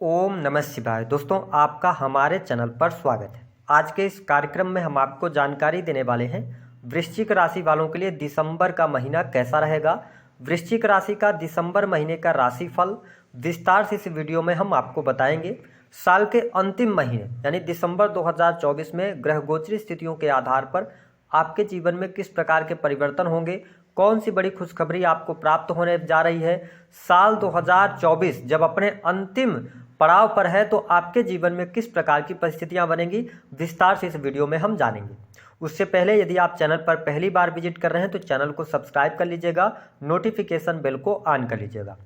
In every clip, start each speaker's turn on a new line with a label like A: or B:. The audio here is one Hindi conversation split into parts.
A: ओम नमः शिवाय। दोस्तों, आपका हमारे चैनल पर स्वागत है। आज के इस कार्यक्रम में हम आपको जानकारी देने वाले हैं वृश्चिक राशि वालों के लिए दिसंबर का महीना कैसा रहेगा। वृश्चिक राशि का दिसंबर महीने का राशिफल विस्तार से इस वीडियो में हम आपको बताएंगे। साल के अंतिम महीने यानी दिसंबर 2024 में ग्रह गोचरी स्थितियों के आधार पर आपके जीवन में किस प्रकार के परिवर्तन होंगे, कौन सी बड़ी खुशखबरी आपको प्राप्त होने जा रही है। साल 2024 जब अपने अंतिम पड़ाव पर है तो आपके जीवन में किस प्रकार की परिस्थितियां बनेंगी, विस्तार से इस वीडियो में हम जानेंगे। उससे पहले यदि आप चैनल पर पहली बार विजिट कर रहे हैं तो चैनल को सब्सक्राइब कर लीजिएगा, नोटिफिकेशन बेल को ऑन कर लीजिएगा।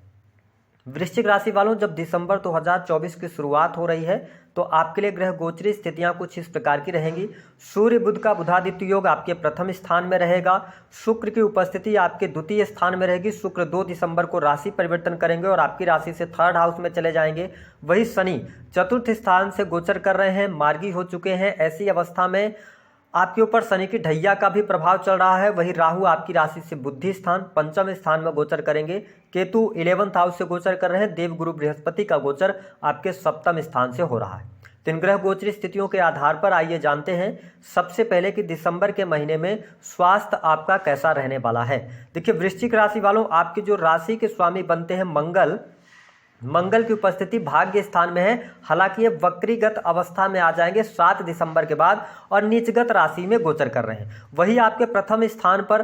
A: वृश्चिक राशि वालों, जब दिसंबर 2024 की शुरुआत हो रही है तो आपके लिए ग्रह गोचरी स्थितियां कुछ इस प्रकार की रहेंगी। सूर्य बुध का बुधादित्य योग आपके प्रथम स्थान में रहेगा। शुक्र की उपस्थिति आपके द्वितीय स्थान में रहेगी। शुक्र 2 दिसंबर को राशि परिवर्तन करेंगे और आपकी राशि से थर्ड हाउस में चले जाएंगे। वही शनि चतुर्थ स्थान से गोचर कर रहे हैं, मार्गी हो चुके हैं। ऐसी अवस्था में आपके ऊपर शनि की ढैया का भी प्रभाव चल रहा है। वही राहु आपकी राशि से बुद्धि स्थान पंचम स्थान में गोचर करेंगे। केतु 11th हाउस से गोचर कर रहे हैं। देवगुरु बृहस्पति का गोचर आपके सप्तम स्थान से हो रहा है। तीन ग्रह गोचरी स्थितियों के आधार पर आइए जानते हैं सबसे पहले कि दिसंबर के महीने में स्वास्थ्य आपका कैसा रहने वाला है। देखिए, वृश्चिक राशि वालों, आपकी जो राशि के स्वामी बनते हैं मंगल की उपस्थिति भाग्य स्थान में है। हालांकि ये वक्रीगत अवस्था में आ जाएंगे 7 दिसंबर के बाद और नीचगत राशि में गोचर कर रहे हैं। वही आपके प्रथम स्थान पर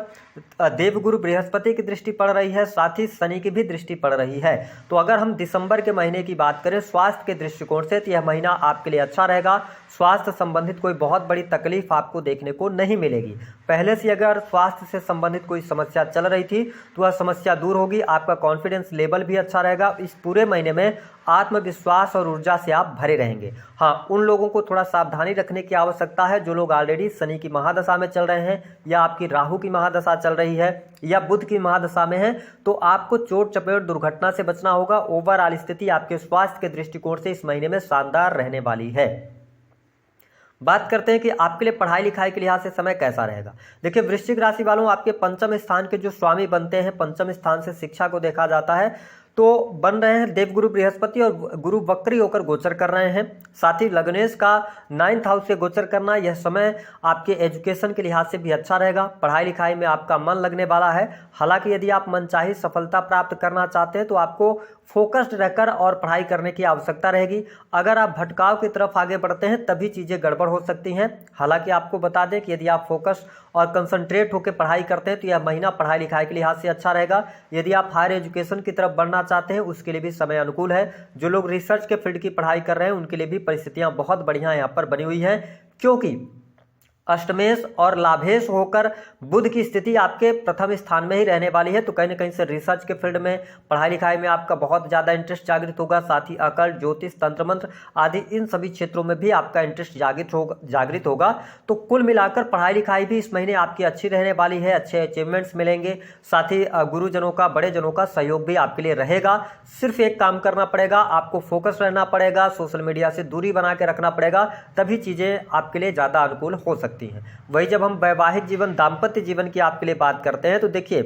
A: देवगुरु बृहस्पति की दृष्टि पड़ रही है, साथ ही शनि की भी दृष्टि पड़ रही है। तो अगर हम दिसंबर के महीने की बात करें स्वास्थ्य के दृष्टिकोण से तो यह महीना आपके लिए अच्छा रहेगा। स्वास्थ्य संबंधित कोई बहुत बड़ी तकलीफ आपको देखने को नहीं मिलेगी। पहले से अगर स्वास्थ्य से संबंधित कोई समस्या चल रही थी तो वह समस्या दूर होगी। आपका कॉन्फिडेंस लेवल भी अच्छा रहेगा। इस पूरे महीने में आत्मविश्वास और ऊर्जा से आप भरे रहेंगे। हाँ, उन लोगों को थोड़ा सावधानी रखने की आवश्यकता है जो लोग ऑलरेडी शनि की महादशा में चल रहे हैं या आपकी राहु की महादशा चल रही है या बुध की महादशा में है, तो आपको चोट चपेट दुर्घटना से बचना होगा। ओवरऑल स्थिति आपके स्वास्थ्य के दृष्टिकोण से इस महीने में शानदार रहने वाली है। बात करते हैं कि आपके लिए पढ़ाई लिखाई के लिहाज से समय कैसा रहेगा। देखिए, वृश्चिक राशि वालों, आपके पंचम स्थान के जो स्वामी बनते हैं, पंचम स्थान से शिक्षा को देखा जाता है, तो बन रहे हैं देवगुरु बृहस्पति और गुरु वक्री होकर गोचर कर रहे हैं। साथ ही लग्नेश का 9th हाउस से गोचर करना, यह समय आपके एजुकेशन के लिहाज से भी अच्छा रहेगा। पढ़ाई लिखाई में आपका मन लगने वाला है। हालांकि यदि आप मनचाही सफलता प्राप्त करना चाहते हैं तो आपको फोकस्ड रहकर और पढ़ाई करने की आवश्यकता रहेगी। अगर आप भटकाव की तरफ आगे बढ़ते हैं तभी चीज़ें गड़बड़ हो सकती हैं। हालांकि आपको बता दें कि यदि आप फोकस और कंसंट्रेट होकर पढ़ाई करते हैं तो यह महीना पढ़ाई लिखाई के लिहाज से अच्छा रहेगा। यदि आप हायर एजुकेशन की तरफ बढ़ना चाहते हैं उसके लिए भी समय अनुकूल है। जो लोग रिसर्च के फील्ड की पढ़ाई कर रहे हैं उनके लिए भी परिस्थितियां बहुत बढ़िया यहाँ पर बनी हुई हैं, क्योंकि अष्टमेश और लाभेश होकर बुध की स्थिति आपके प्रथम स्थान में ही रहने वाली है। तो कहीं ना कहीं से रिसर्च के फील्ड में पढ़ाई लिखाई में आपका बहुत ज़्यादा इंटरेस्ट जागृत होगा। साथ ही अकल, ज्योतिष, तंत्र मंत्र आदि इन सभी क्षेत्रों में भी आपका इंटरेस्ट जागृत होगा। तो कुल मिलाकर पढ़ाई लिखाई भी इस महीने आपकी अच्छी रहने वाली है। अच्छे अचीवमेंट्स मिलेंगे। साथ ही गुरुजनों का, बड़े जनों का सहयोग भी आपके लिए रहेगा। सिर्फ एक काम करना पड़ेगा, आपको फोकस रहना पड़ेगा, सोशल मीडिया से दूरी बना के रखना पड़ेगा, तभी चीज़ें आपके लिए ज़्यादा अनुकूल हो सकती हैं। वही जब हम वैवाहिक जीवन, दाम्पत्य जीवन की आपके लिए बात करते हैं तो देखिए,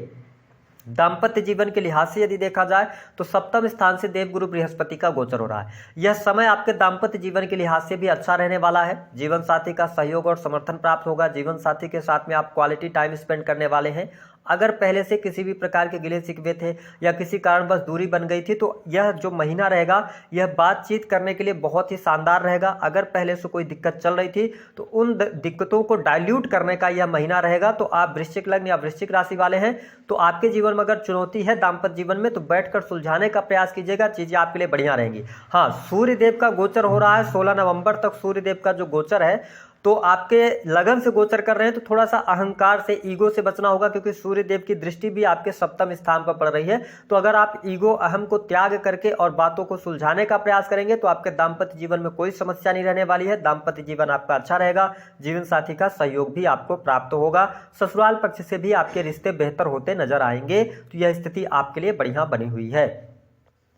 A: दाम्पत्य जीवन के लिहाज से यदि देखा जाए तो सप्तम स्थान से देवगुरु बृहस्पति का गोचर हो रहा है। यह समय आपके दाम्पत्य जीवन के लिहाज से भी अच्छा रहने वाला है। जीवन साथी का सहयोग और समर्थन प्राप्त होगा। जीवन साथी के साथ में आप क्वालिटी टाइम स्पेंड करने वाले हैं। अगर पहले से किसी भी प्रकार के गिले शिकवे थे या किसी कारणवश दूरी बन गई थी तो यह जो महीना रहेगा यह बातचीत करने के लिए बहुत ही शानदार रहेगा। अगर पहले से कोई दिक्कत चल रही थी तो उन दिक्कतों को डाइल्यूट करने का यह महीना रहेगा। तो आप वृश्चिक लग्न या वृश्चिक राशि वाले हैं तो आपके जीवन में अगर चुनौती है दाम्पत्य जीवन में तो बैठकर सुलझाने का प्रयास कीजिएगा, चीजें आपके लिए बढ़िया रहेंगी। हाँ, सूर्य देव का गोचर हो रहा है 16 नवंबर तक। सूर्य देव का जो गोचर है तो आपके लगन से गोचर कर रहे हैं तो थोड़ा सा अहंकार से, ईगो से बचना होगा, क्योंकि सूर्य देव की दृष्टि भी आपके सप्तम स्थान पर पड़ रही है। तो अगर आप ईगो, अहम को त्याग करके और बातों को सुलझाने का प्रयास करेंगे तो आपके दाम्पत्य जीवन में कोई समस्या नहीं रहने वाली है। दाम्पत्य जीवन आपका अच्छा रहेगा। जीवन साथी का सहयोग भी आपको प्राप्त होगा। ससुराल पक्ष से भी आपके रिश्ते बेहतर होते नजर आएंगे। तो यह स्थिति आपके लिए बढ़िया बनी हुई है।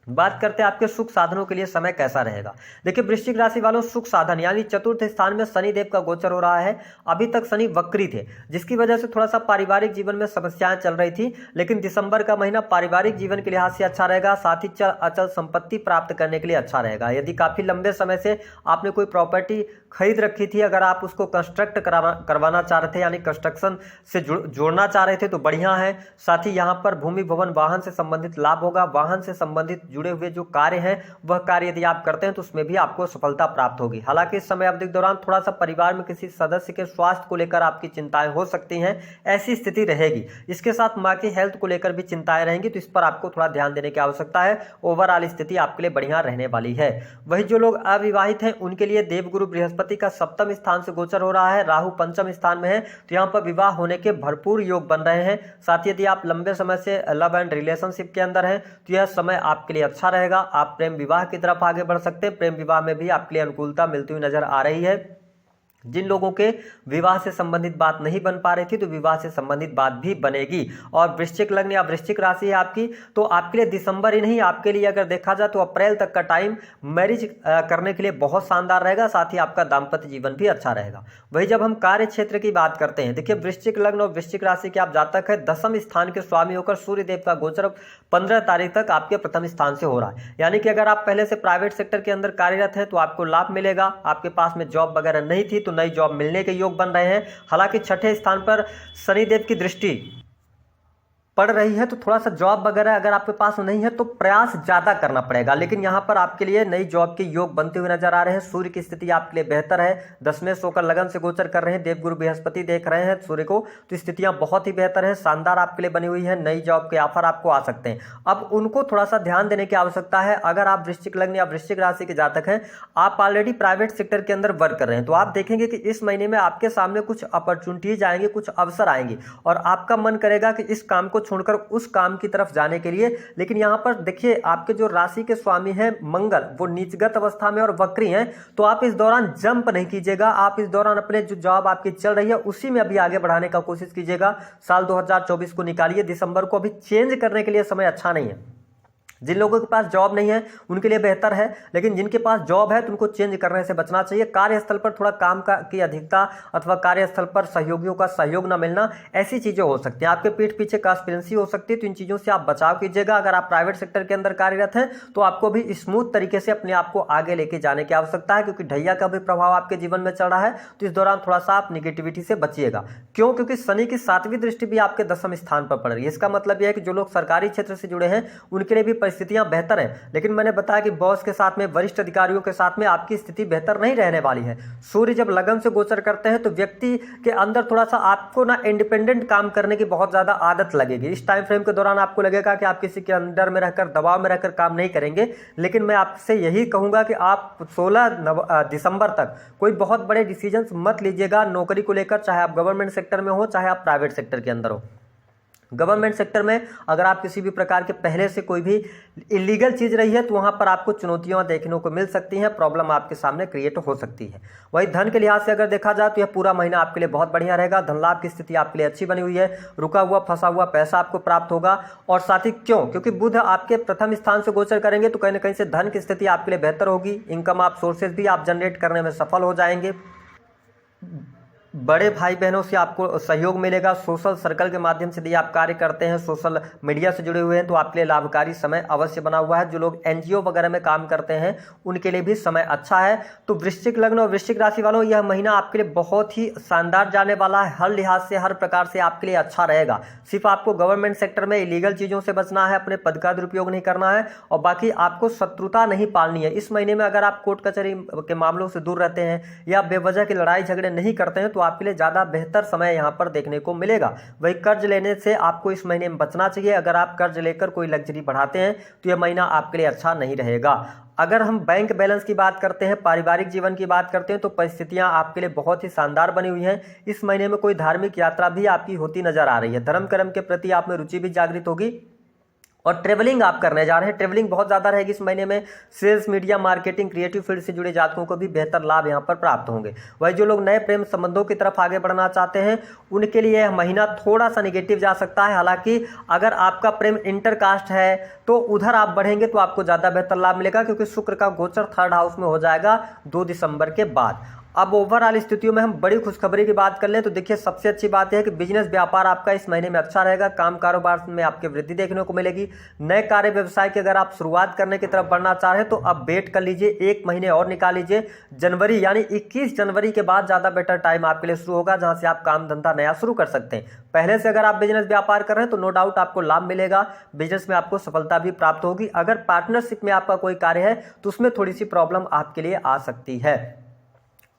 A: बात करते हैं आपके सुख साधनों के लिए समय कैसा रहेगा। देखिए वृश्चिक राशि वालों, सुख साधन यानी चतुर्थ स्थान में शनि देव का गोचर हो रहा है। अभी तक शनि वक्री थे, जिसकी वजह से थोड़ा सा पारिवारिक जीवन में समस्याएं चल रही थी, लेकिन दिसंबर का महीना पारिवारिक जीवन के लिहाज से अच्छा रहेगा। साथ ही अचल संपत्ति प्राप्त करने के लिए अच्छा रहेगा। यदि काफी लंबे समय से आपने कोई प्रॉपर्टी खरीद रखी थी, अगर आप उसको कंस्ट्रक्ट करवाना चाह रहे थे यानी कंस्ट्रक्शन से जोड़ना चाह रहे थे तो बढ़िया है। साथ ही यहाँ पर भूमि भवन वाहन से संबंधित लाभ होगा। वाहन से संबंधित जुड़े हुए जो कार्य हैं वह कार्य यदि आप करते हैं तो उसमें भी आपको सफलता प्राप्त होगी। हालांकि इस समय अवधि के दौरान थोड़ा सा परिवार में किसी सदस्य के स्वास्थ्य को लेकर आपकी चिंताएं हो सकती हैं, ऐसी स्थिति रहेगी। इसके साथ माँ की हेल्थ को लेकर भी चिंताएं रहेंगी, तो इस पर आपको थोड़ा ध्यान देने की आवश्यकता है। ओवरऑल स्थिति आपके लिए बढ़िया रहने वाली है। वही जो लोग अविवाहित हैं उनके लिए देवगुरु बृहस्पति का सप्तम स्थान से गोचर हो रहा है, राहु पंचम स्थान में है, तो यहाँ पर विवाह होने के भरपूर योग बन रहे हैं। साथ ही यदि आप लंबे समय से लव एंड रिलेशनशिप के अंदर हैं तो यह समय आपके लिए अच्छा रहेगा। आप प्रेम विवाह की तरफ आगे बढ़ सकते हैं। प्रेम विवाह में भी आपके लिए अनुकूलता मिलती हुई नजर आ रही है। जिन लोगों के विवाह से संबंधित बात नहीं बन पा रही थी तो विवाह से संबंधित बात भी बनेगी। और वृश्चिक लग्न या वृश्चिक राशि है आपकी, तो आपके लिए दिसंबर ही नहीं, आपके लिए अगर देखा जाए तो अप्रैल तक का टाइम मैरिज करने के लिए बहुत शानदार रहेगा। साथ ही आपका दाम्पत्य जीवन भी अच्छा रहेगा। वही जब हम कार्य क्षेत्र की बात करते हैं, देखिए वृश्चिक लग्न और वृश्चिक राशि के आप जातक है, दसम स्थान के स्वामी होकर सूर्य देव का गोचर 15 तारीख तक आपके प्रथम स्थान से हो रहा है। यानी कि अगर आप पहले से प्राइवेट सेक्टर के अंदर कार्यरत हैं तो आपको लाभ मिलेगा। आपके पास में जॉब वगैरह नहीं थी तो नई जॉब मिलने के योग बन रहे हैं। हालांकि छठे स्थान पर शनिदेव की दृष्टि पड़ रही है, तो थोड़ा सा जॉब वगैरह अगर आपके पास नहीं है तो प्रयास ज्यादा करना पड़ेगा, लेकिन यहाँ पर आपके लिए नई जॉब के योग बनते हुए नजर आ रहे हैं। सूर्य की स्थिति आपके लिए बेहतर है, दसवें होकर लगन से गोचर कर रहे हैं। देवगुरु बृहस्पति देख रहे हैं सूर्य को, तो स्थितियां बहुत ही बेहतर है, शानदार आपके लिए बनी हुई है। नई जॉब के ऑफर आपको आ सकते हैं। अब उनको थोड़ा सा ध्यान देने की आवश्यकता है। अगर आप वृश्चिक लग्न या वृश्चिक राशि के जातक हैं, आप ऑलरेडी प्राइवेट सेक्टर के अंदर वर्क कर रहे हैं, तो आप देखेंगे कि इस महीने में आपके सामने कुछ अपॉर्चुनिटीज आएंगे, कुछ अवसर आएंगे और आपका मन करेगा कि इस काम को छोड़कर उस काम की तरफ जाने के लिए। लेकिन यहां पर देखिए आपके जो राशि के स्वामी हैं मंगल, वो नीचगत अवस्था में और वक्री हैं, तो आप इस दौरान जंप नहीं कीजिएगा। आप इस दौरान अपने जो जॉब आपकी चल रही है उसी में अभी आगे बढ़ाने का कोशिश कीजिएगा। साल 2024 को निकालिए, दिसंबर को अभी चेंज करने के लिए समय अच्छा नहीं है। जिन लोगों के पास जॉब नहीं है उनके लिए बेहतर है, लेकिन जिनके पास जॉब है तो उनको चेंज करने से बचना चाहिए। कार्यस्थल पर थोड़ा काम की अधिकता अथवा कार्यस्थल पर सहयोगियों का सहयोग न मिलना, ऐसी चीजें हो सकती हैं। आपके पीठ पीछे कांस्पिरेंसी हो सकती है, तो इन चीजों से आप बचाव कीजिएगा। अगर आप प्राइवेट सेक्टर के अंदर कार्यरत हैं तो आपको भी स्मूथ तरीके से अपने आप को आगे लेके जाने की आवश्यकता है, क्योंकि ढैया का भी प्रभाव आपके जीवन में चल रहा है। तो इस दौरान थोड़ा सा आप निगेटिविटी से बचिएगा। क्यों? क्योंकि शनि की 7वीं दृष्टि भी आपके 10वें स्थान पर पड़ रही है। इसका मतलब यह है कि जो लोग सरकारी क्षेत्र से जुड़े हैं उनके लिए भी परिस्थितियां बेहतर है, लेकिन मैंने बताया कि बॉस के साथ में, वरिष्ठ अधिकारियों के साथ में आपकी स्थिति बेहतर नहीं रहने वाली है। सूर्य जब लगन से गोचर करते हैं तो व्यक्ति के अंदर थोड़ा सा आपको ना इंडिपेंडेंट काम करने की बहुत ज्यादा आदत लगेगी। इस टाइम फ्रेम के दौरान आपको लगेगा कि आप किसी के अंडर में रहकर, दबाव में रहकर काम नहीं करेंगे। लेकिन मैं आपसे यही कहूंगा कि आप 16 दिसंबर तक कोई बहुत बड़े डिसीजन मत लीजिएगा नौकरी को लेकर, चाहे आप गवर्नमेंट सेक्टर में हो चाहे आप प्राइवेट सेक्टर के अंदर हो। गवर्नमेंट सेक्टर में अगर आप किसी भी प्रकार के पहले से कोई भी इलीगल चीज रही है तो वहां पर आपको चुनौतियां देखने को मिल सकती हैं, प्रॉब्लम आपके सामने क्रिएट हो सकती है। वही धन के लिहाज से अगर देखा जाए तो यह पूरा महीना आपके लिए बहुत बढ़िया रहेगा। धन लाभ की स्थिति आपके लिए अच्छी बनी हुई है। रुका हुआ फंसा हुआ पैसा आपको प्राप्त होगा। और साथ ही क्योंकि बुध आपके प्रथम स्थान से गोचर करेंगे तो कहीं ना कहीं से धन की स्थिति आपके लिए बेहतर होगी। इनकम आप सोर्सेज भी आप जनरेट करने में सफल हो जाएंगे। बड़े भाई बहनों से आपको सहयोग मिलेगा। सोशल सर्कल के माध्यम से यदि आप कार्य करते हैं, सोशल मीडिया से जुड़े हुए हैं, तो आपके लिए लाभकारी समय अवश्य बना हुआ है। जो लोग एनजीओ वगैरह में काम करते हैं उनके लिए भी समय अच्छा है। तो वृश्चिक लग्न और वृश्चिक राशि वालों, यह महीना आपके लिए बहुत ही शानदार जाने वाला है। हर लिहाज से, हर प्रकार से आपके लिए अच्छा रहेगा। सिर्फ आपको गवर्नमेंट सेक्टर में इलीगल चीजों से बचना है, अपने पद का दुरुपयोग नहीं करना है, और बाकी आपको शत्रुता नहीं पालनी है। इस महीने में अगर आप कोर्ट कचहरी के मामलों से दूर रहते हैं या बेवजह की लड़ाई झगड़े नहीं करते हैं तो आपके लिए ज्यादा बेहतर समय यहां पर देखने को मिलेगा। वही कर्ज लेने से आपको इस महीने में बचना चाहिए। अगर आप कर्ज लेकर कोई लग्जरी बढ़ाते हैं तो यह महीना आपके लिए अच्छा नहीं रहेगा। अगर हम बैंक बैलेंस की बात करते हैं, पारिवारिक जीवन की बात करते हैं, तो परिस्थितियां आपके लिए बहुत ही शानदार बनी हुई हैं। इस महीने में कोई धार्मिक यात्रा भी आपकी होती नजर आ रही है। धर्म कर्म के प्रति आप में रुचि भी जागृत होगी और ट्रेवलिंग आप करने जा रहे हैं, ट्रेवलिंग बहुत ज़्यादा रहेगी इस महीने में। Sales, media, marketing, creative field से जुड़े जातकों को भी बेहतर लाभ यहाँ पर प्राप्त होंगे। वही जो लोग नए प्रेम संबंधों की तरफ आगे बढ़ना चाहते हैं उनके लिए यह महीना थोड़ा सा नेगेटिव जा सकता है। हालांकि अगर आपका प्रेम इंटरकास्ट है तो उधर आप बढ़ेंगे तो आपको ज़्यादा बेहतर लाभ मिलेगा, क्योंकि शुक्र का गोचर 3rd हाउस में हो जाएगा 2 दिसंबर के बाद। अब ओवरऑल स्थितियों में हम बड़ी खुशखबरी की बात कर लें तो देखिए, सबसे अच्छी बात यह है कि बिजनेस व्यापार आपका इस महीने में अच्छा रहेगा। काम कारोबार में आपके वृद्धि देखने को मिलेगी। नए कार्य व्यवसाय की अगर आप शुरुआत करने की तरफ बढ़ना चाह रहे हैं तो अब वेट कर लीजिए, 1 महीने और निकाल लीजिए। जनवरी यानी 21 जनवरी के बाद ज़्यादा बेटर टाइम आपके लिए शुरू होगा, जहां से आप काम धंधा नया शुरू कर सकते हैं। पहले से अगर आप बिजनेस व्यापार कर रहे हैं तो नो डाउट आपको लाभ मिलेगा, बिजनेस में आपको सफलता भी प्राप्त होगी। अगर पार्टनरशिप में आपका कोई कार्य है तो उसमें थोड़ी सी प्रॉब्लम आपके लिए आ सकती है।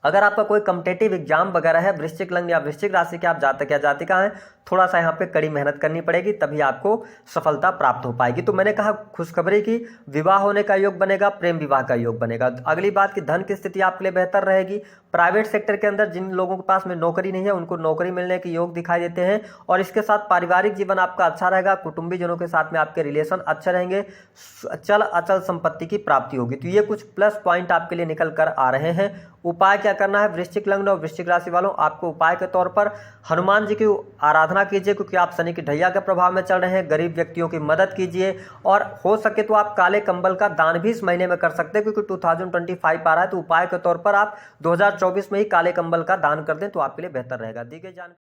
A: अगर आपका कोई कॉम्पिटिटिव एग्जाम वगैरह है, वृश्चिक लग्न या वृश्चिक राशि के आप जातक या जातिका हैं, थोड़ा सा यहाँ पे कड़ी मेहनत करनी पड़ेगी, तभी आपको सफलता प्राप्त हो पाएगी। तो मैंने कहा खुशखबरी की, विवाह होने का योग बनेगा, प्रेम विवाह का योग बनेगा। अगली बात की धन की स्थिति आपके लिए बेहतर रहेगी। प्राइवेट सेक्टर के अंदर जिन लोगों के पास में नौकरी नहीं है उनको नौकरी मिलने के योग दिखाई देते हैं। और इसके साथ पारिवारिक जीवन आपका अच्छा रहेगा, कुटुंबीजनों के साथ में आपके रिलेशन अच्छे रहेंगे, चल अचल संपत्ति की प्राप्ति होगी। तो ये कुछ प्लस पॉइंट आपके लिए निकल कर आ रहे हैं। उपाय क्या करना है वृश्चिक लग्न और वृश्चिक राशि वालों, आपको उपाय के तौर पर हनुमान जी की आराधना कीजिए, क्योंकि आप शनि की ढैया के प्रभाव में चल रहे हैं। गरीब व्यक्तियों की मदद कीजिए और हो सके तो आप काले कंबल का दान भी इस महीने में कर सकते हैं, क्योंकि 2025 आ रहा है। तो उपाय के तौर पर आप 2024 में ही काले कंबल का दान कर दें तो आपके लिए बेहतर रहेगा। दी गई जानकारी